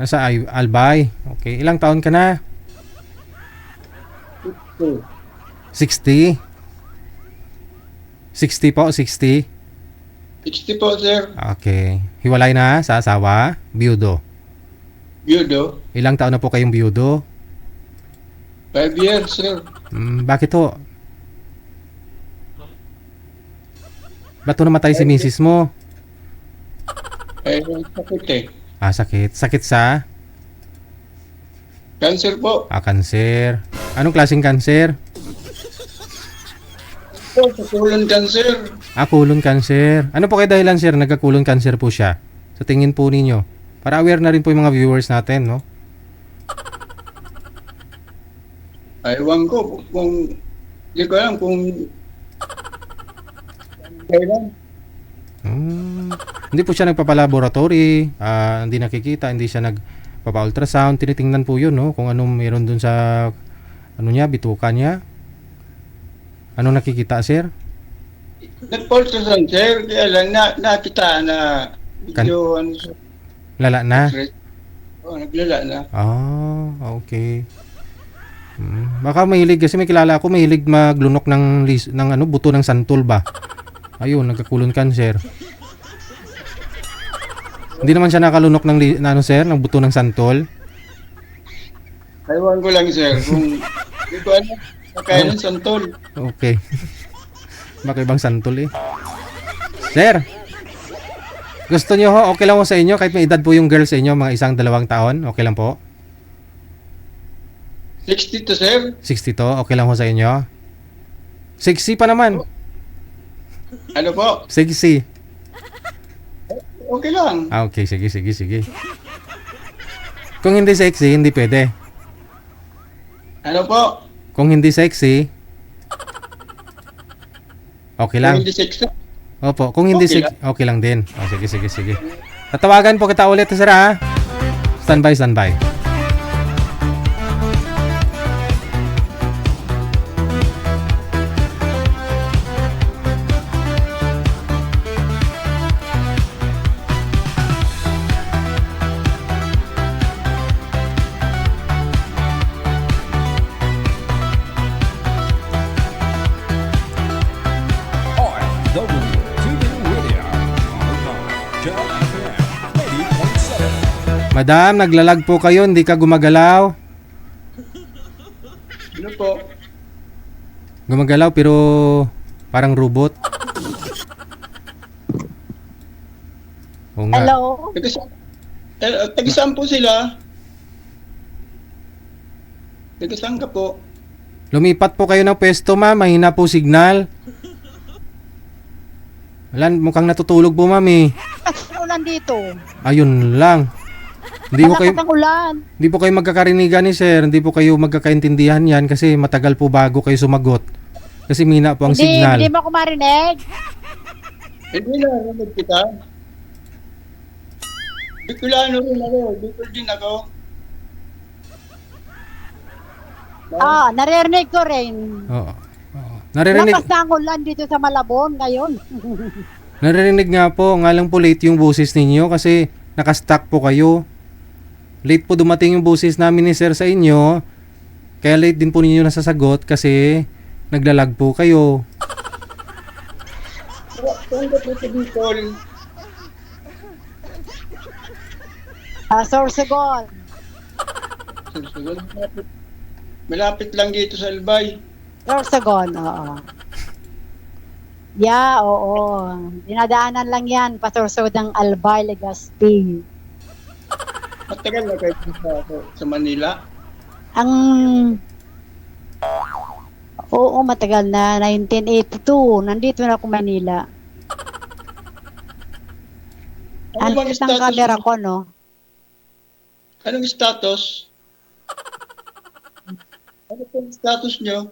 Nasa Albay. Okay. Ilang taon ka na? 60. 60 po, 60. 60 po, sir. Okay. Hiwalay na sa asawa? Biyudo. Biyudo. Ilang taon na po kayong biyudo? 5 years, sir. Bakit ho? Ba't ho namatay si misis mo? Sakit eh. Sakit. Sakit sa? Cancer po. Kanser. Anong klaseng kanser? Po, sa colon cancer. Colon cancer. Ano po kaya dahilan, sir? Nagka-colon cancer po siya. Sa tingin po ninyo. Para aware na rin po yung mga viewers natin, no? Ewan ko kung... Hindi ko alam kung... Kailan? Hindi po siya nagpapalaboratory. Hindi nakikita. Hindi siya nagpapa-ultrasound. Tinitingnan po yun, no? Kung anong meron dun sa... Ano niya? Bituka niya. Anong nakikita, sir? Nag-ultrasound, sir. Kaya lang nakita na video, Lala na? Naglala na. Okay. Baka mahilig kasi may kilala ako mahilig maglunok ng buto ng santol ba. Ayun, nagka-colon cancer. Hindi naman siya nakalunok sir, ng buto ng santol. Ewan ko lang, sir. Kung hindi ko alam, kakain ng santol. Okay. Baka ibang santol eh. Sir, gusto niyo ho, okay lang ho sa inyo kahit may edad po yung girl sa inyo, mga 1-2 taon, okay lang po? 60 to, sir. 60 to, okay lang ho sa inyo? 60 pa naman. Ano po? 60. Okay lang. Okay, sige. Kung hindi sexy, hindi pwede. Ano po? Kung hindi sexy, okay lang. Kung hindi sexy. Opo, kung hindi Okay sexy, okay lang din. Sige. Tatawagan po kita ulit, sir ha? Standby. Madam, naglalag po kayo, hindi ka gumagalaw. Ano po? Gumagalaw pero parang robot. Oo nga. Hello? Taga-saan po sila? Taga-saan ka po? Lumipat po kayo ng pwesto, ma'am. Mahina po signal. Wala, mukhang natutulog po, ma'am eh. Kasi ulan dito. Ayun lang. Malakas ang ulan. Hindi po kayo magkakarinigan ni sir. Hindi po kayo magkakaintindihan yan kasi matagal po bago kayo sumagot. Kasi mina po ang signal. Hindi mo ako marinig. Hindi na, narinig kita. Bicolano rin ako. Bicol din ako. Naririnig ko rin. Oo. Naririnig, Lakas na ang ulan dito sa Malabon ngayon. naririnig nga po. Nga lang po late yung boses ninyo kasi nakastack po kayo. Late po dumating yung boses namin ni sir sa inyo. Kaya late din po ninyo nasasagot kasi naglalag po kayo. Saan ka po sa Bicol? Sorsogon. Malapit lang dito sa Albay. Sorsogon, oo. Yeah, oo. Dinadaanan lang yan. Pasorsod ng Albay, Legazpi. Matagal na kayo sa Manila. Oo, matagal na. 1982. Nandito na ako Manila. Ano bang Ang isang status? camera ko, no? Anong status? Ano po ang status nyo?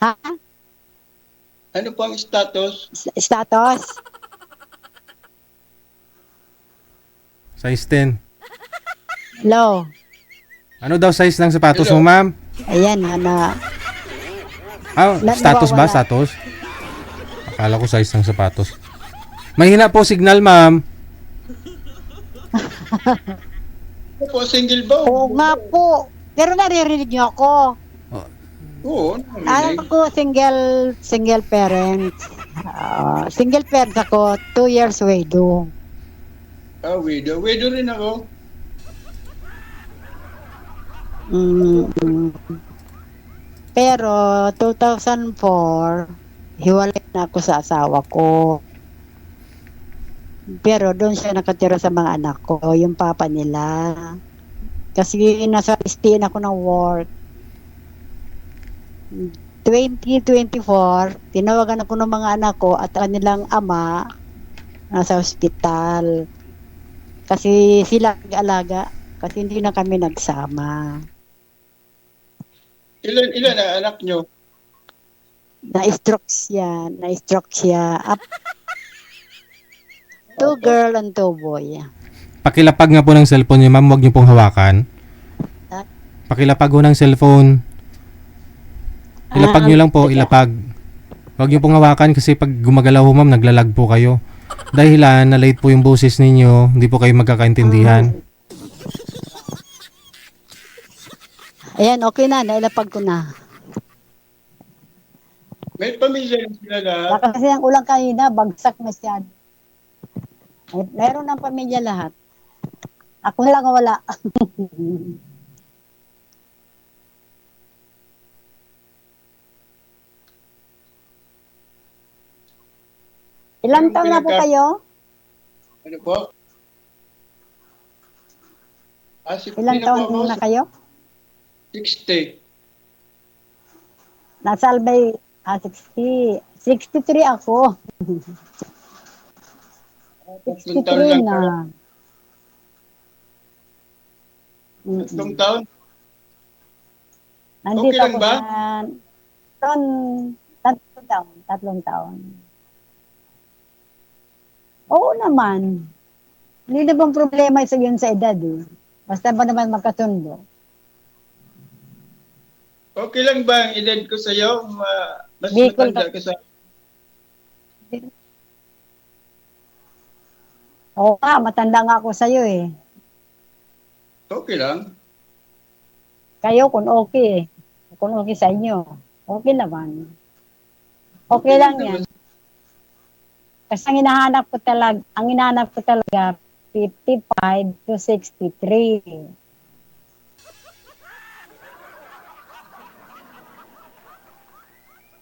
Ha? Ano po ang status? Status? Size 10. Low. Ano daw size ng sapatos mo, Hello. ma'am? Ayan, Status ba? Nawawala. Status? Akala ko size ng sapatos. Mahina po signal, ma'am. Ano po, single ba? Oo nga po. Pero naririnig niyo ako. Oh, Oo, narinig. Ako, single parents. Single parents ako, 2 years widow. Ah, widow. Widow rin ako. Mm. Pero 2004, hiwalay na ako sa asawa ko. Pero doon siya nakatira sa mga anak ko, yung papa nila. Kasi nasa STN ako ng work. 2024, tinawagan ako ng mga anak ko at kanilang ama nasa ospital. Kasi sila nag-alaga. Kasi hindi na kami nagsama. Ilan ang anak nyo? Na-stroke siya. Na-stroke siya. Two girl and two boy. pakilapag nga po ng cellphone niyo, ma'am. Huwag niyo pong hawakan. Ah. Pakilapag po ng cellphone. Ilapag niyo lang po, ilapag. Huwag niyo pong hawakan kasi pag gumagalaw ho, ma'am, naglalag po kayo. Dahilan na late po yung boses ninyo, hindi po kayo magkakaintindihan. Ayan, okay na. Nailapag ko na. May pamilya rin sila lahat. Kasi ang ulang kanina, bagsak masyado. Meron ng pamilya lahat. Ako lang wala. Ilang taon na po kayo? Ano po? Ah, 60 Ilang na po ako. taon na kayo? 60. Nasa Albay, 60. 63 ako. Tatlong taon lang 63 na. kayo. Tatlong taon? Nandito Okay lang ako ba? tatlong taon. Oo naman. Hindi na bang problema sa yun sa edad eh. Basta ba naman magkasundo. Okay lang ba ang edad ko sa'yo? Mas Bicol matanda ka sa... Oo nga, matanda nga ako sa'yo eh. Okay lang. Kayo kung okay eh. Kung okay sa inyo. Okay naman. Okay lang yan. Kasi ang hinahanap ko talaga 55 to 63.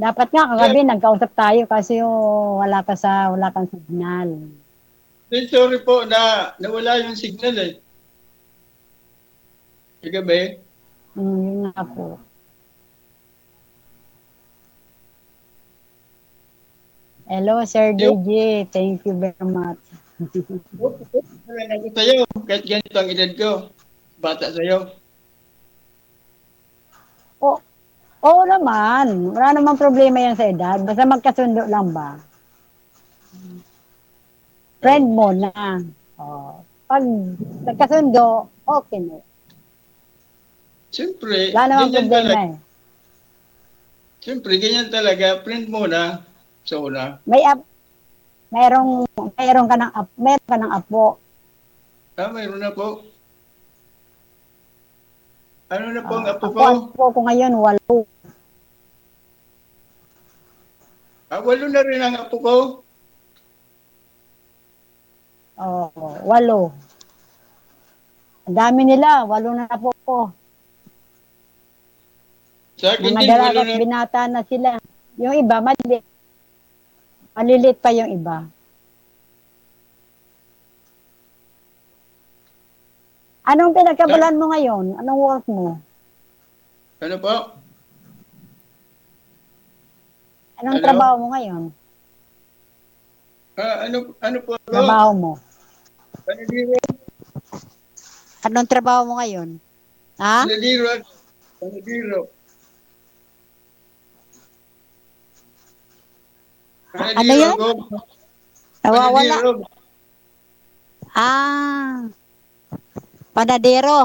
Dapat nga kagabi nagkausap tayo kasi wala kang signal. Sorry po na nawala yung signal eh. Kagabi. Yun nga po. Hello, Sir DJ. Thank you very much. Wala ko sa'yo. Kahit ganito ang edad ko. Bata sa'yo. Oo naman. Wala namang problema yan sa edad. Basta magkasundo lang ba? Friend mo na. Oh. Pag nagkasundo, okay na. Siyempre, Wala namang ganyan problema talaga. eh. Siyempre, ganyan talaga. Friend mo na. Sa una. Mayroon ka ng apo. Ah, mayroon na po. Ano na po ang apo ko? Apo ko ngayon, 8. Ah, 8 na rin ang apo ko. Oh, 8. Ang dami nila, 8 na apo ko. Sa akin Mga din, 8 dalagat na. binata na sila. Yung iba, malilit. Malilit pa yung iba. Anong pinagkabalan mo ngayon? Anong work mo? Ano po? Anong Ano? trabaho mo ngayon? Ah, ano po ako? Trabaho mo? Panadiro. Anong trabaho mo ngayon? Ha? Panadiro. Panadiro. Ano yan? Ako. Nawawala. Panadiro. Panadero.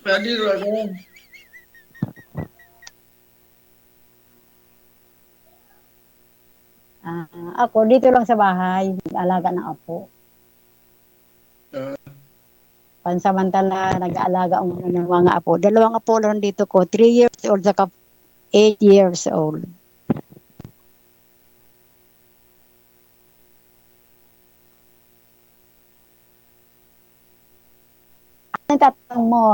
Panadiro ako. Ako, dito lang sa bahay. Alaga ng apo. Pansamantala, nag-aalaga ang ng mga apo. Dalawang apo lang dito ko, 3 years old, saka 8 years old. Ano tatanong mo?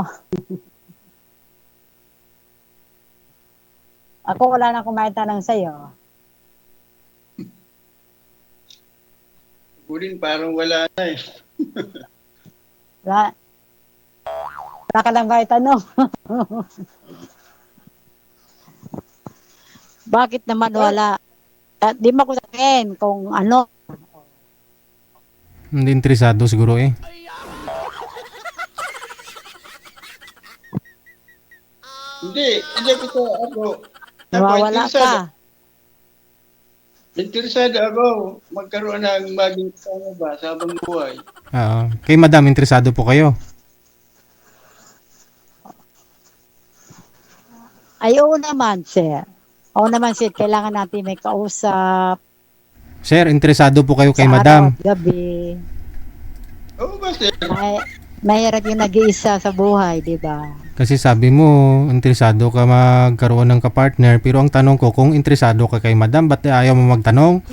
Ako wala na akong maitanong sa'yo. Kulin parang wala na eh. Wala, wala ka lang maitanong. Bakit naman wala? Di mo ko sabihin kung ano. Hindi interesado siguro eh. Hindi ako Nawawala ka. interesado ako magkaroon ng maging kasama ba sa habang buhay. Oo. Kay madam, interesado po kayo. Ay, oo naman, sir. Oo naman, sir. Kailangan natin may kausap Sir, interesado po kayo kay sa madam. araw at gabi. Oo ba sir? Mahirap yung nag-iisa sa buhay, di ba? Kasi sabi mo, interesado ka magkaroon ng kapartner. Pero ang tanong ko, kung interesado ka kay madam, ba't ayaw mo magtanong?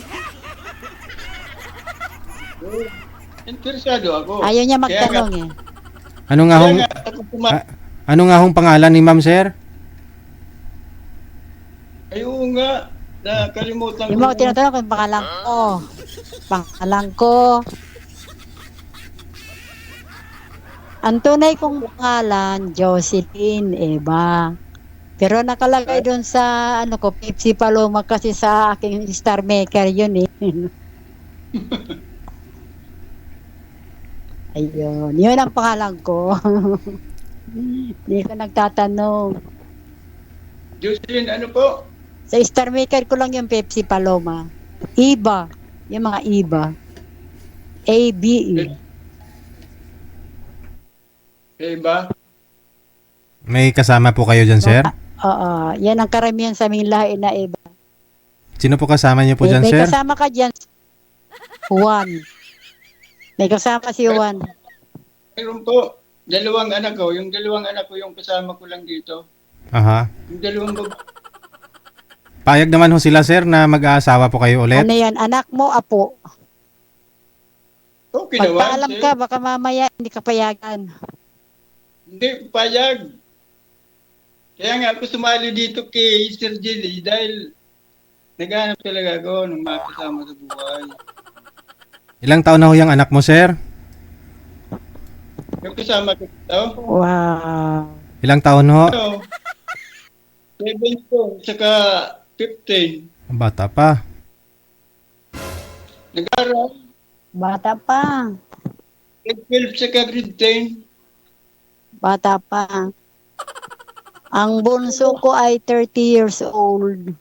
Interesado ako. Ayaw niya Kaya magtanong eh. Ano nga Kaya hong, nga ako ano nga hong pangalan ni ma'am, sir? Ayun nga, nakalimutan Yung mga tinatanong ko, yung pangalan ko. Pangalan ko. Ang tunay kong pangalan, Jocelyn Eva. Pero nakalagay doon sa ano ko, Pepsi Paloma kasi sa aking star maker yun eh. Ayun, yun ang pangalan ko. Hindi ko nagtatanong. Jocelyn, ano po? Sa star maker ko lang yung Pepsi Paloma. Iba, yung mga iba. A-B-E. Eh ba? May kasama po kayo dyan, sir? Oo, yan ang karamihan sa aming lahi na iba. Sino po kasama niyo po dyan, May sir? kasama ka dyan, Juan. May kasama si Juan. Meron po. Dalawang anak ko. Yung dalawang anak ko yung kasama ko lang dito. Aha. Yung dalawang babae. Payag naman ho sila, sir, na mag-aasawa po kayo ulit? Ano yan, anak mo, apo. Okay naman. Pagpaalam sir. ka, baka mamaya hindi ka payagan. Hindi payag. Kaya nga ako sumali dito kay Sir Jelly dahil naghanap talaga ako ng mga kasama sa buhay. Ilang taon na ho yung anak mo, sir? Yung kasama ko dito, Wow. Ilang taon ho? ano, 7 po, saka 15. Bata pa. Nag-aral, Bata pa. grade 12 saka grade 10. Bata pa. Ang bunso ko ay 30 years old.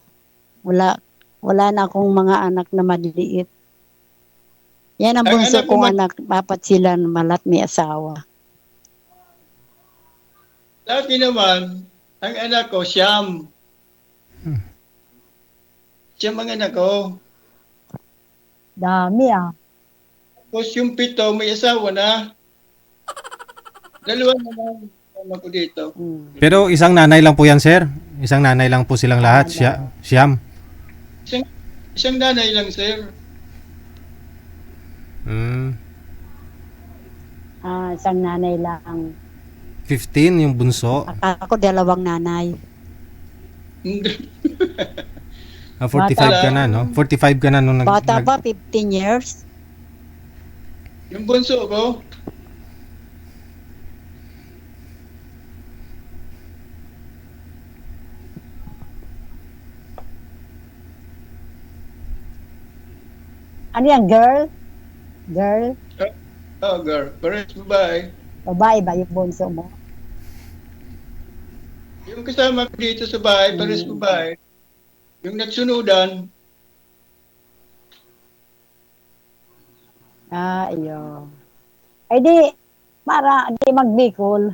Wala na akong mga anak na maliliit. Yan ang Ang bunso anak ko kong anak. Dapat sila malat may asawa. Sa akin naman, ang anak ko, Siyam. Siyam ang anak ko. Dami ah. Tapos yung 7, may asawa na. Dalawa naman kasama ko dito. Hmm. Pero isang nanay lang po yan, sir? Isang nanay lang po silang lahat? Siyam? Isang nanay lang, sir. Hmm. Isang nanay lang. 15 yung bunso. Akala ko dalawang nanay. 45 Bata ka na, no? 45 ka na nung Bata pa, 15 years. Yung bunso ko, Ano yan, girl? Girl? oh girl, parehas babae. Babae ba yung bunso mo? Yung kasama ko dito sa bahay, parehas babae. Yung nagsunudan, Iyo. Ay di, para di magbikol.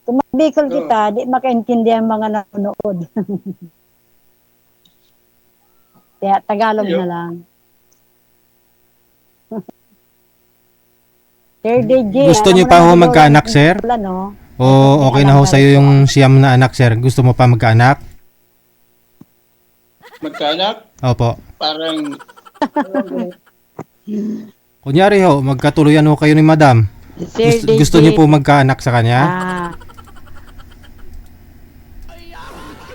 Kung magbikol kita, di makaintindihan mga nanonood. Kaya Tagalog Iyo. na lang. Sir DJ, Gusto alam niyo mo pa naman ho siguro magkaanak, yung sir? wala, no? O okay na ho sa'yo yung siyam na anak, sir? Gusto mo pa magkaanak? Magkaanak, Opo. parang Kunyari ho, magkatuluyan ho kayo ni madam. Sir Gusto DJ, niyo po magkaanak sa kanya? Ah,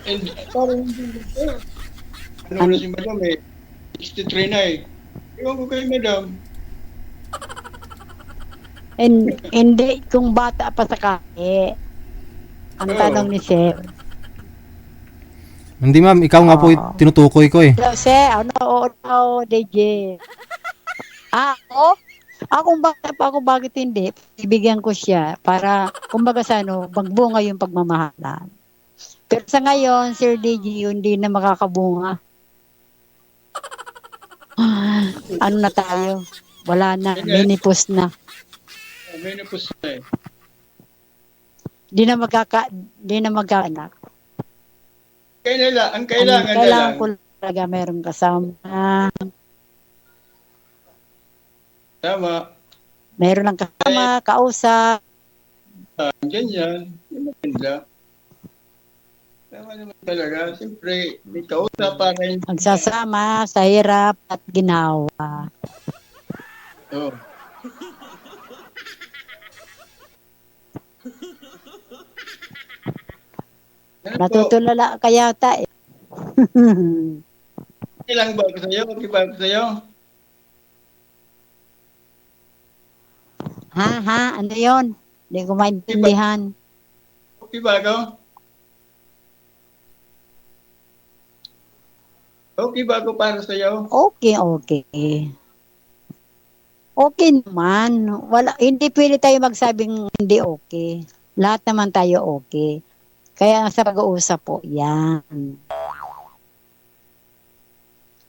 and, ano na si madam eh, 63 na eh. Ewan ko kay madam. hindi, kung bata pa sa kaya. Ang Oo. tanong ni Sir. Hindi ma'am, ikaw nga po Oo. tinutukoy ko eh. Hello, Sir. Oo, DJ. Ako? Akong bata pa ako, bakit hindi? Ibigyan ko siya para, kumbaga sa magbunga yung pagmamahalan. Pero sa ngayon, Sir DJ, hindi na makakabunga. Ano na tayo? Wala na, minipos na. May napos na eh. Di na magkaanak. Ang kailangan na lang. ko talaga merong kasama. Tama. Meron lang kasama, kausap. Ganyan. Yung maganda. Tama naman talaga. Siyempre, may kausap para hindi. Magsasama sa hirap at ginawa. Oh. Ano po? Natutulala ka yata eh. Okay lang ba ako sa'yo? Okay ba ako sa'yo? Ha? Ano yon? Hindi ko maintindihan. Okay ba ako? Okay ba ako para sa'yo? Okay. Okay naman. Hindi pwede tayo magsabing hindi okay. Lahat naman tayo okay. Kaya sa pag-uusap po, yan.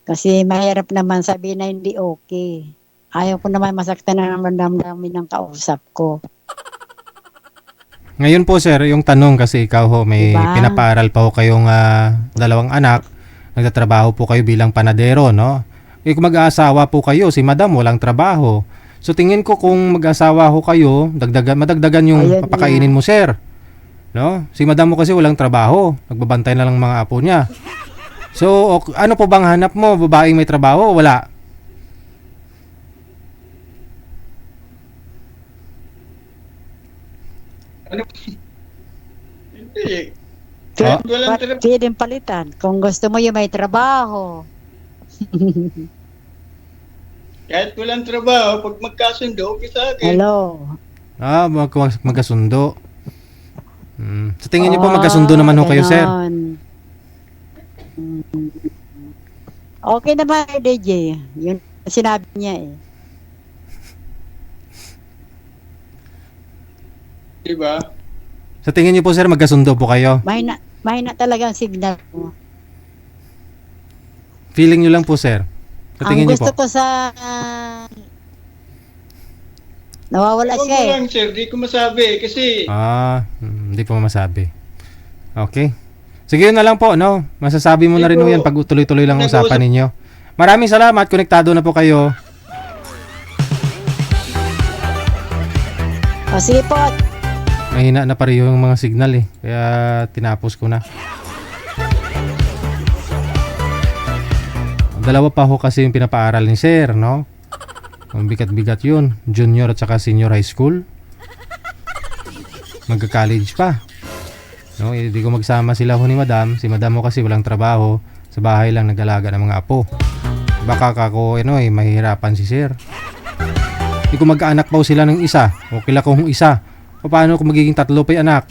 Kasi mahirap naman sabihin na hindi okay. Ayaw ko naman masaktan na naman damdamin ng kausap ko. Ngayon po sir, yung tanong kasi ikaw ho, may Diba? pinapaaral pa ho kayong dalawang anak. Nagtatrabaho po kayo bilang panadero, no? Eh kung mag-aasawa po kayo, si madam walang trabaho. So tingin ko kung mag-asawa ho kayo, madagdagan yung Ayun papakainin mo sir. No? Si madam mo kasi walang trabaho. Nagbabantay na lang mga apo niya. So, ano po bang hanap mo? Babaeng may trabaho o wala? Ano? Hindi. Oh. Walang trabaho. Pwedeng palitan. Kung gusto mo yung may trabaho. Kahit walang trabaho, pag magkasundo, okay sa akin. Hello. Magkasundo. Sa tingin niyo po magkasundo naman ho kayo, sir? Ganon. Okay naman, DJ. Yun ang sinabi niya eh. Diba? Sa tingin niyo po, sir, magkasundo po kayo? Mahina talaga ang signal mo. Feeling niyo lang po, sir. Sa Ang tingin niyo gusto po? ko sa... nawawala Ewan siya ko eh. lang, sir. Di ko masabi. Kasi, Hindi po masabi. Okay. Sige, yun na lang po, no? Masasabi mo na rin ho yan pag tuloy-tuloy lang ang usapan ninyo. Maraming salamat. Konektado na po kayo. O sige po. Mahina na pareho yung mga signal eh. Kaya tinapos ko na. Dalawa pa ho kasi yung pinapaaral ni sir, no? Ang bigat-bigat yun. Junior at saka senior high school. Magka-college pa. No, hindi ko magsama sila ho ni madam. Si madam mo kasi walang trabaho. Sa bahay lang nag-alaga ng mga apo. Baka kako, mahihirapan si sir. Hindi ko magkaanak pa ho sila ng isa. O kila kong isa. Paano kung magiging tatlo pa yung anak?